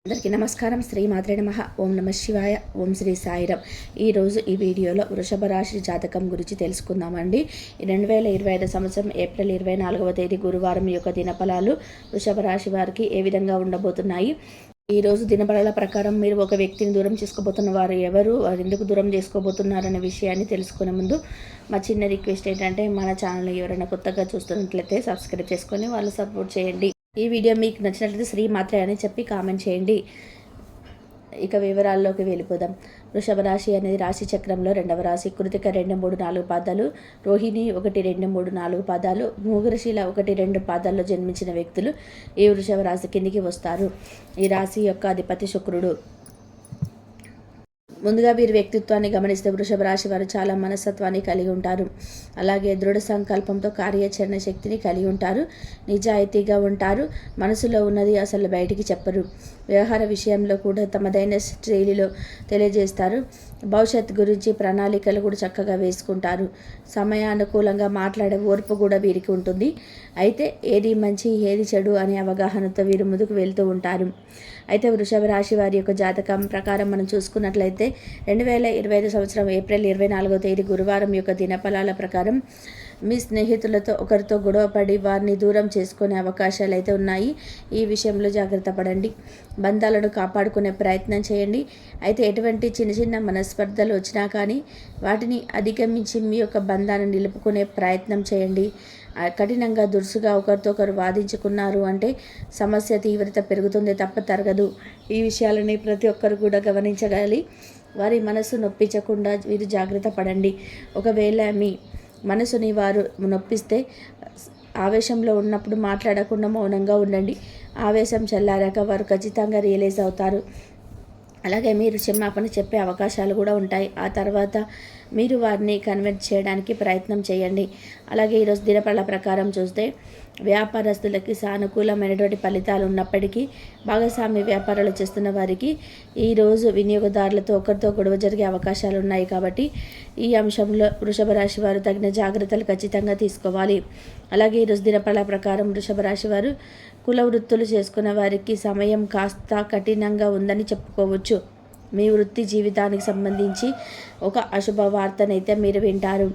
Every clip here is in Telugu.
అందరికీ నమస్కారం. శ్రీ మాత్రే నమః. ఓం నమ శివాయ. ఓం శ్రీ సాయిరాం. ఈరోజు ఈ వీడియోలో వృషభ రాశి జాతకం గురించి తెలుసుకుందామండి. 2025 సంవత్సరం ఏప్రిల్ 24వ తేదీ గురువారం యొక్క దినఫలాలు వృషభ రాశి వారికి ఏ విధంగా ఉండబోతున్నాయి. ఈరోజు దినఫలాల ప్రకారం మీరు ఒక వ్యక్తిని దూరం చేసుకోబోతున్న వారు ఎవరు, వారు ఎందుకు దూరం చేసుకోబోతున్నారనే విషయాన్ని తెలుసుకునే ముందు మా చిన్న రిక్వెస్ట్ ఏంటంటే మన ఛానల్ని ఎవరైనా కొత్తగా చూస్తున్నట్లయితే సబ్స్క్రైబ్ చేసుకొని వాళ్ళు సపోర్ట్ చేయండి. ఈ వీడియో మీకు నచ్చినట్లయితే శ్రీ మాత్రే అని చెప్పి కామెంట్ చేయండి. ఇక వివరాల్లోకి వెళ్ళిపోదాం. వృషభ రాశి అనేది రాశి చక్రంలో రెండవ రాశి. కృతిక 2, 3, 4 పాదాలు, రోహిణి 1, 2, 3, 4 పాదాలు, మృగశిర 1, 2 పాదాల్లో జన్మించిన వ్యక్తులు ఈ వృషభ రాశి కిందికి వస్తారు. ఈ రాశి యొక్క అధిపతి శుక్రుడు. ముందుగా వీరి వ్యక్తిత్వాన్ని గమనిస్తే వృషభ రాశి వారు చాలా మనస్తత్వాన్ని కలిగి ఉంటారు. అలాగే దృఢ సంకల్పంతో కార్యాచరణ శక్తిని కలిగి ఉంటారు. నిజాయితీగా ఉంటారు. మనసులో ఉన్నది అసలు బయటికి చెప్పరు. వ్యవహార విషయంలో కూడా తమదైన శైలిలో తెలియజేస్తారు. భవిష్యత్తు గురించి ప్రణాళికలు కూడా చక్కగా వేసుకుంటారు. సమయానుకూలంగా మాట్లాడే ఓర్పు కూడా వీరికి ఉంటుంది. అయితే ఏది మంచి ఏది చెడు అనే అవగాహనతో వీరు ముందుకు వెళ్తూ ఉంటారు. అయితే వృషభ రాశి వారి యొక్క జాతకం ప్రకారం మనం చూసుకున్నట్లయితే 2025 సంవత్సరం ఏప్రిల్ 24వ తేదీ గురువారం యొక్క దినఫలాల ప్రకారం మీ స్నేహితులతో ఒకరితో గొడవపడి వారిని దూరం చేసుకునే అవకాశాలు అయితే ఉన్నాయి. ఈ విషయంలో జాగ్రత్త పడండి. బంధాలను కాపాడుకునే ప్రయత్నం చేయండి. అయితే ఎటువంటి చిన్న చిన్న మనస్పర్ధలు వచ్చినా కానీ వాటిని అధిగమించి మీ యొక్క బంధాన్ని నిలుపుకునే ప్రయత్నం చేయండి. కఠినంగా దురుసుగా ఒకరితో ఒకరు వాదించుకున్నారు అంటే సమస్య తీవ్రత పెరుగుతుంది తప్ప తరగదు. ఈ విషయాలని ప్రతి ఒక్కరు కూడా గమనించగలి వారి మనసు నొప్పించకుండా వీరు జాగ్రత్త పడండి. ఒకవేళ మీ మనసుని వారు నొప్పిస్తే ఆవేశంలో ఉన్నప్పుడు మాట్లాడకుండా మౌనంగా ఉండండి. ఆవేశం చల్లారాక వారు ఖచ్చితంగా రియలైజ్ అవుతారు. అలాగే మీరు క్షమాపణ చెప్పే అవకాశాలు కూడా ఉంటాయి. ఆ తర్వాత మీరు వారిని కన్విన్స్ చేయడానికి ప్రయత్నం చేయండి. అలాగే ఈరోజు దినఫలాల ప్రకారం చూస్తే వ్యాపారస్తులకి సానుకూలమైనటువంటి ఫలితాలు ఉన్నప్పటికీ భాగస్వామ్య వ్యాపారాలు చేస్తున్న వారికి ఈరోజు వినియోగదారులతో ఒకరితో గొడవ జరిగే అవకాశాలు ఉన్నాయి. కాబట్టి ఈ అంశంలో వృషభ రాశి వారు తగిన జాగ్రత్తలు ఖచ్చితంగా తీసుకోవాలి. అలాగే ఈరోజు దినఫలాల ప్రకారం వృషభ రాశి వారు కుల వృత్తులు చేసుకున్న వారికి సమయం కాస్త కఠినంగా ఉందని చెప్పుకోవచ్చు. మీ వృత్తి జీవితానికి సంబంధించి ఒక అశుభ వార్తనైతే మీరు వింటారు.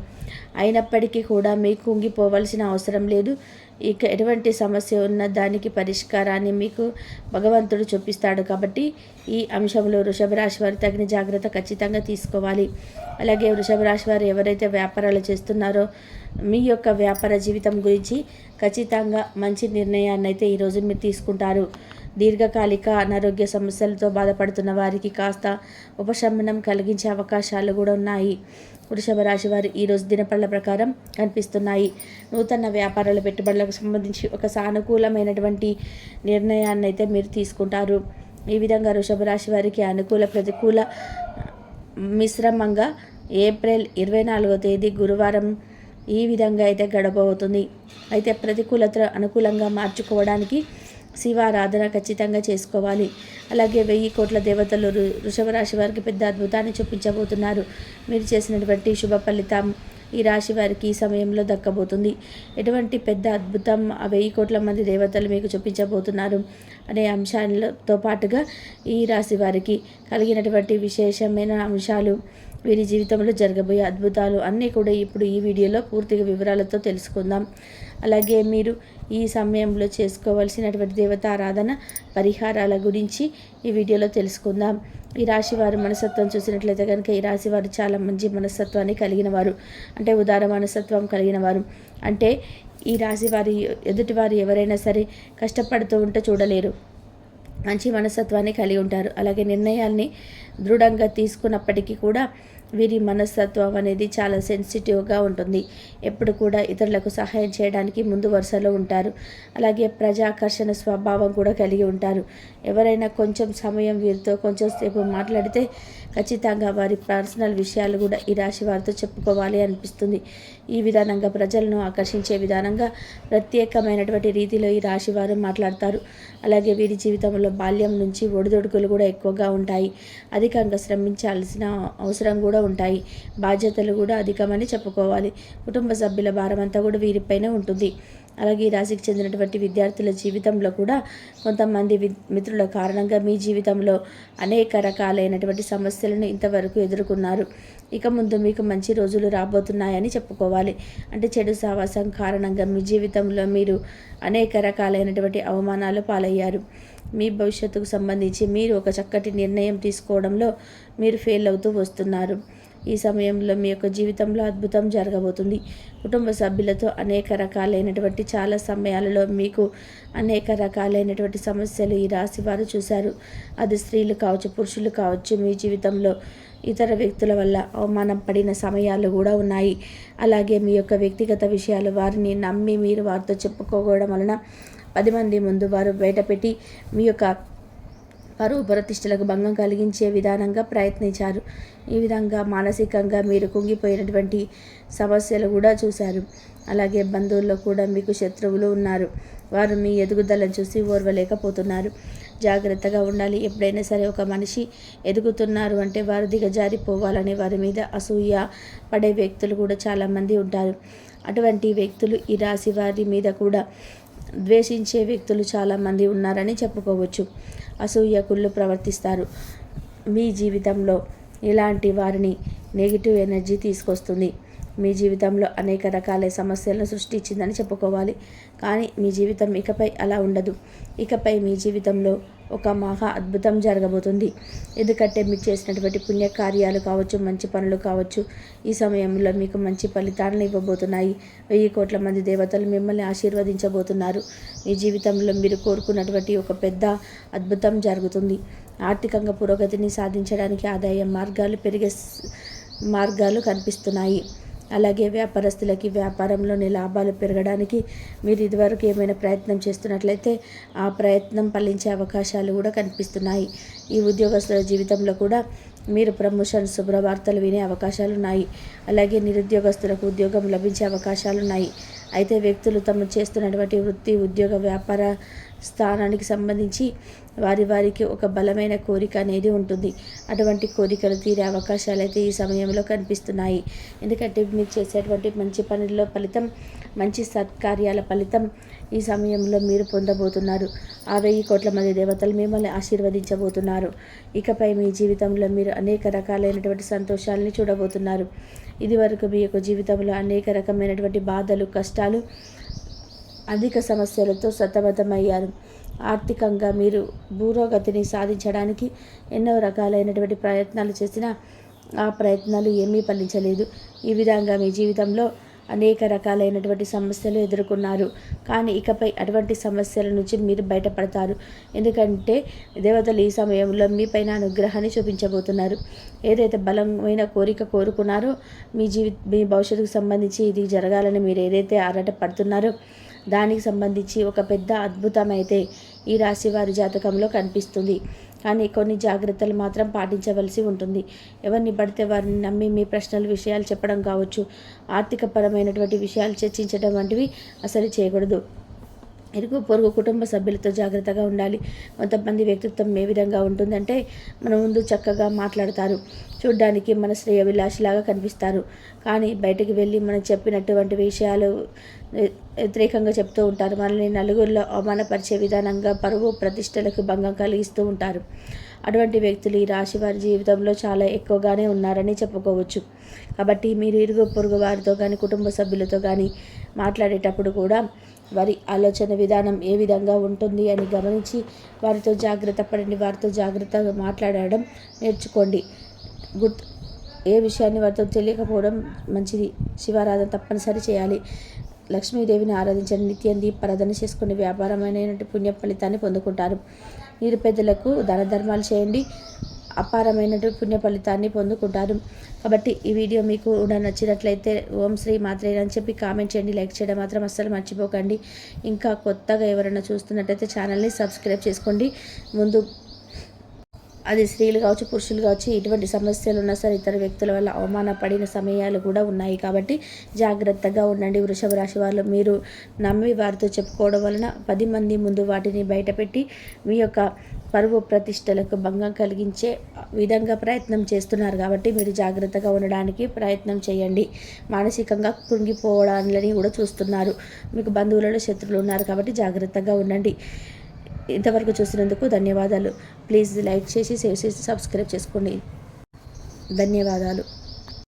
అయినప్పటికీ కూడా మీకు కుంగిపోవలసిన అవసరం లేదు. ఇక ఎటువంటి సమస్య ఉన్న దానికి పరిష్కారాన్ని మీకు భగవంతుడు చూపిస్తాడు. కాబట్టి ఈ అంశంలో వృషభ రాశి వారు తగిన జాగ్రత్త ఖచ్చితంగా తీసుకోవాలి. అలాగే వృషభ రాశి వారు ఎవరైతే వ్యాపారాలు చేస్తున్నారో మీ యొక్క వ్యాపార జీవితం గురించి ఖచ్చితంగా మంచి నిర్ణయాన్ని అయితే ఈరోజు మీరు తీసుకుంటారు. దీర్ఘకాలిక అనారోగ్య సమస్యలతో బాధపడుతున్న వారికి కాస్త ఉపశమనం కలిగించే అవకాశాలు కూడా ఉన్నాయి. వృషభ రాశి వారు ఈరోజు దినఫలాల ప్రకారం కనిపిస్తున్నాయి. నూతన వ్యాపారాల పెట్టుబడులకు సంబంధించి ఒక సానుకూలమైనటువంటి నిర్ణయాన్ని అయితే మీరు తీసుకుంటారు. ఈ విధంగా వృషభ రాశి వారికి అనుకూల ప్రతికూల మిశ్రమంగా ఏప్రిల్ 24వ తేదీ గురువారం ఈ విధంగా అయితే గడపబోతుంది. అయితే ప్రతికూలత అనుకూలంగా మార్చుకోవడానికి శివారాధన ఖచ్చితంగా చేసుకోవాలి. అలాగే 1000 కోట్ల దేవతలు వృషభ రాశి వారికి పెద్ద అద్భుతాన్ని చూపించబోతున్నారు. మీరు చేసినటువంటి శుభ ఫలితం ఈ రాశి వారికి ఈ సమయంలో దక్కబోతుంది. ఎటువంటి పెద్ద అద్భుతం ఆ 1000 కోట్ల మంది దేవతలు మీకు చూపించబోతున్నారు అనే అంశాలతో పాటుగా ఈ రాశి వారికి కలిగినటువంటి విశేషమైన అంశాలు, వీరి జీవితంలో జరగబోయే అద్భుతాలు అన్నీ కూడా ఇప్పుడు ఈ వీడియోలో పూర్తిగా వివరాలతో తెలుసుకుందాం. అలాగే మీరు ఈ సమయంలో చేసుకోవాల్సినటువంటి దేవతారాధన పరిహారాల గురించి ఈ వీడియోలో తెలుసుకుందాం. ఈ రాశి వారి మనస్తత్వం చూసినట్లయితే కనుక ఈ రాశి వారు చాలా మంచి మనస్తత్వాన్ని కలిగిన వారు, అంటే ఉదార మనస్తత్వం కలిగిన వారు. అంటే ఈ రాశి వారి ఎదుటివారు ఎవరైనా సరే కష్టపడుతూ ఉంటే చూడలేరు. మంచి మనస్తత్వాన్ని కలిగి ఉంటారు. అలాగే నిర్ణయాల్ని దృఢంగా తీసుకున్నప్పటికీ కూడా వీరి మనస్తత్వం అనేది చాలా సెన్సిటివ్గా ఉంటుంది. ఎప్పుడు కూడా ఇతరులకు సహాయం చేయడానికి ముందు వరుసలో ఉంటారు. అలాగే ప్రజాకర్షణ స్వభావం కూడా కలిగి ఉంటారు. ఎవరైనా కొంచెం సమయం వీరితో కొంచెం సేపు మాట్లాడితే ఖచ్చితంగా వారి పర్సనల్ విషయాలు కూడా ఈ రాశి వారితో చెప్పుకోవాలి అనిపిస్తుంది. ఈ విధానంగా ప్రజలను ఆకర్షించే విధానంగా ప్రత్యేకమైనటువంటి రీతిలో ఈ రాశి వారు మాట్లాడతారు. అలాగే వీరి జీవితంలో బాల్యం నుంచి ఒడిదొడుకులు కూడా ఎక్కువగా ఉంటాయి. అధికంగా శ్రమించాల్సిన అవసరం కూడా ఉంటాయి. బాధ్యతలు కూడా అధికమని చెప్పుకోవాలి. కుటుంబ సభ్యుల భారం అంతా కూడా వీరిపైనే ఉంటుంది. అలాగే ఈ రాశికి చెందినటువంటి విద్యార్థుల జీవితంలో కూడా కొంతమంది మిత్రుల కారణంగా మీ జీవితంలో అనేక రకాలైనటువంటి సమస్యలను ఇంతవరకు ఎదుర్కొన్నారు. ఇక ముందు మీకు మంచి రోజులు రాబోతున్నాయని చెప్పుకోవాలి. అంటే చెడు సావాసం కారణంగా మీ జీవితంలో మీరు అనేక రకాలైనటువంటి అవమానాలు పాలయ్యారు. మీ భవిష్యత్తుకు సంబంధించి మీరు ఒక చక్కటి నిర్ణయం తీసుకోవడంలో మీరు ఫెయిల్ అవుతూ వస్తున్నారు. ఈ సమయంలో మీ యొక్క జీవితంలో అద్భుతం జరగబోతుంది. కుటుంబ సభ్యులతో అనేక రకాలైనటువంటి చాలా సమయాలలో మీకు అనేక రకాలైనటువంటి సమస్యలు ఈ రాశి వారు చూశారు. అది స్త్రీలు కావచ్చు, పురుషులు కావచ్చు. మీ జీవితంలో ఇతర వ్యక్తుల వల్ల అవమానం పడిన సమయాలు కూడా ఉన్నాయి. అలాగే మీ యొక్క వ్యక్తిగత విషయాలు వారిని నమ్మి మీరు వారితో చెప్పుకోవడం వలన 10 మంది ముందు వారు బయటపెట్టి మీ యొక్క పరువు ప్రతిష్టలకు భంగం కలిగించే విధానంగా ప్రయత్నించారు. ఈ విధంగా మానసికంగా మీరు కుంగిపోయినటువంటి సమస్యలు కూడా చూశారు. అలాగే బంధువుల్లో కూడా మీకు శత్రువులు ఉన్నారు. వారు మీ ఎదుగుదలను చూసి ఓర్వలేకపోతున్నారు. జాగ్రత్తగా ఉండాలి. ఎప్పుడైనా సరే ఒక మనిషి ఎదుగుతున్నారు అంటే వారు దిగజారిపోవాలని వారి మీద అసూయ పడే వ్యక్తులు కూడా చాలామంది ఉంటారు. అటువంటి వ్యక్తులు ఈ రాశి వారి మీద కూడా ద్వేషించే వ్యక్తులు చాలామంది ఉన్నారని చెప్పుకోవచ్చు. అసూయకుళ్ళు ప్రవర్తిస్తారు. మీ జీవితంలో ఇలాంటి వారిని నెగిటివ్ ఎనర్జీ తీసుకొస్తుంది. మీ జీవితంలో అనేక రకాల సమస్యలను సృష్టించిందని చెప్పుకోవాలి. కానీ మీ జీవితం ఇకపై అలా ఉండదు. ఇకపై మీ జీవితంలో ఒక మహా అద్భుతం జరగబోతుంది. ఎందుకంటే మీరు చేసినటువంటి పుణ్యకార్యాలు కావచ్చు, మంచి పనులు కావచ్చు, ఈ సమయంలో మీకు మంచి ఫలితాలను ఇవ్వబోతున్నాయి. 1000 కోట్ల మంది దేవతలు మిమ్మల్ని ఆశీర్వదించబోతున్నారు. మీ జీవితంలో మీరు కోరుకున్నటువంటి ఒక పెద్ద అద్భుతం జరుగుతుంది. ఆర్థికంగా పురోగతిని సాధించడానికి ఆదాయ మార్గాలు పెరిగే మార్గాలు కనిపిస్తున్నాయి. అలాగే వ్యాపారస్తులకి వ్యాపారంలోని లాభాలు పెరగడానికి మీరు ఇదివరకు ఏమైనా ప్రయత్నం చేస్తున్నట్లయితే ఆ ప్రయత్నం ఫలించే అవకాశాలు కూడా కనిపిస్తున్నాయి. ఈ ఉద్యోగస్తుల జీవితంలో కూడా మీరు ప్రమోషన్ శుభవార్తలు వినే అవకాశాలు ఉన్నాయి. అలాగే నిరుద్యోగస్తులకు ఉద్యోగం లభించే అవకాశాలు ఉన్నాయి. అయితే వ్యక్తులు తమ చేస్తున్నటువంటి వృత్తి, ఉద్యోగ, వ్యాపార స్థానానికి సంబంధించి వారికి ఒక బలమైన కోరిక అనేది ఉంటుంది. అటువంటి కోరికలు తీరే అవకాశాలు అయితే ఈ సమయంలో కనిపిస్తున్నాయి. ఎందుకంటే మీరు చేసేటువంటి మంచి పనుల్లో ఫలితం, మంచి సత్కార్యాల ఫలితం ఈ సమయంలో మీరు పొందబోతున్నారు. ఆ 1000 కోట్ల మంది దేవతలు మిమ్మల్ని ఆశీర్వదించబోతున్నారు. ఇకపై మీ జీవితంలో మీరు అనేక రకాలైనటువంటి సంతోషాలని చూడబోతున్నారు. ఇదివరకు మీ యొక్క జీవితంలో అనేక రకమైనటువంటి బాధలు, కష్టాలు, అధిక సమస్యలతో సతమతమయ్యారు. ఆర్థికంగా మీరు పురోగతిని సాధించడానికి ఎన్నో రకాలైనటువంటి ప్రయత్నాలు చేసినా ఆ ప్రయత్నాలు ఏమీ ఫలించలేదు. ఈ విధంగా మీ జీవితంలో అనేక రకాలైనటువంటి సమస్యలు ఎదుర్కొన్నారు. కానీ ఇకపై అటువంటి సమస్యల నుంచి మీరు బయటపడతారు. ఎందుకంటే దేవతలు ఈ సమయంలో మీపైన అనుగ్రహాన్ని చూపించబోతున్నారు. ఏదైతే బలమైన కోరిక కోరుకున్నారో మీ భవిష్యత్తుకు సంబంధించి ఇది జరగాలని మీరు ఏదైతే ఆరాట పడుతున్నారో దానికి సంబంధించి ఒక పెద్ద అద్భుతం అయితే ఈ రాశి వారి జాతకంలో కనిపిస్తుంది. కానీ కొన్ని జాగ్రత్తలు మాత్రం పాటించవలసి ఉంటుంది. ఎవరిని పడితే వారిని నమ్మి మీ ప్రశ్నల విషయాలు చెప్పడం కావచ్చు, ఆర్థికపరమైనటువంటి విషయాలు చర్చించడం వంటివి అసలు చేయకూడదు. ఇరుగు పొరుగు కుటుంబ సభ్యులతో జాగ్రత్తగా ఉండాలి. కొంతమంది వ్యక్తిత్వం ఏ విధంగా ఉంటుందంటే మన ముందు చక్కగా మాట్లాడతారు, చూడ్డానికి మన శ్రేయభిలాషిలాగా కనిపిస్తారు. కానీ బయటికి వెళ్ళి మనం చెప్పినటువంటి విషయాలు వ్యతిరేకంగా చెప్తూ ఉంటారు. మనల్ని నలుగురిలో అవమానపరిచే విధానంగా పరువు ప్రతిష్టలకు భంగం కలిగిస్తూ ఉంటారు. అటువంటి వ్యక్తులు ఈ రాశి వారి జీవితంలో చాలా ఎక్కువగానే ఉన్నారని చెప్పుకోవచ్చు. కాబట్టి మీరు ఇరుగు పొరుగు వారితో కానీ, కుటుంబ సభ్యులతో కానీ మాట్లాడేటప్పుడు కూడా వారి ఆలోచన విధానం ఏ విధంగా ఉంటుంది అని గమనించి వారితో జాగ్రత్త పడండి. వారితో జాగ్రత్తగా మాట్లాడడం నేర్చుకోండి. ఏ విషయాన్ని వారితో తెలియకపోవడం మంచిది. శివారాధన తప్పనిసరి చేయాలి. లక్ష్మీదేవిని ఆరాధించండి. నిత్యం దీపారాధన చేసుకుని వ్యాపారమైన పుణ్య ఫలితాన్ని పొందుకుంటారు. నిరుపేదలకు దాన ధర్మాలు చేయండి. అపారమైనటువంటి పుణ్య ఫలితాన్ని పొందుకుంటారు. కాబట్టి ఈ వీడియో మీకు కూడా నచ్చినట్లయితే ఓం శ్రీ మాత్రే అని చెప్పి కామెంట్ చేయండి. లైక్ చేయడం మాత్రం అస్సలు మర్చిపోకండి. ఇంకా కొత్తగా ఎవరైనా చూస్తున్నట్టయితే ఛానల్ని సబ్స్క్రైబ్ చేసుకోండి. అది స్త్రీలు కావచ్చు, పురుషులు కావచ్చు, ఎటువంటి సమస్యలు ఉన్నా సరే ఇతర వ్యక్తుల వల్ల అవమానపడిన సమయాలు కూడా ఉన్నాయి. కాబట్టి జాగ్రత్తగా ఉండండి వృషభ రాశి వాళ్ళు. మీరు నమ్మి వారితో చెప్పుకోవడం వలన 10 మంది ముందు వాటిని బయటపెట్టి మీ యొక్క పరువు ప్రతిష్టలకు భంగం కలిగించే విధంగా ప్రయత్నం చేస్తున్నారు. కాబట్టి మీరు జాగ్రత్తగా ఉండడానికి ప్రయత్నం చేయండి. మానసికంగా కృంగిపోవడాలని కూడా చూస్తున్నారు. మీకు బంధువులలో శత్రువులు ఉన్నారు కాబట్టి జాగ్రత్తగా ఉండండి. ఇంతవరకు చూసినందుకు ధన్యవాదాలు. ప్లీజ్ లైక్ చేసి, షేర్ చేసి, సబ్స్క్రైబ్ చేసుకోండి. ధన్యవాదాలు.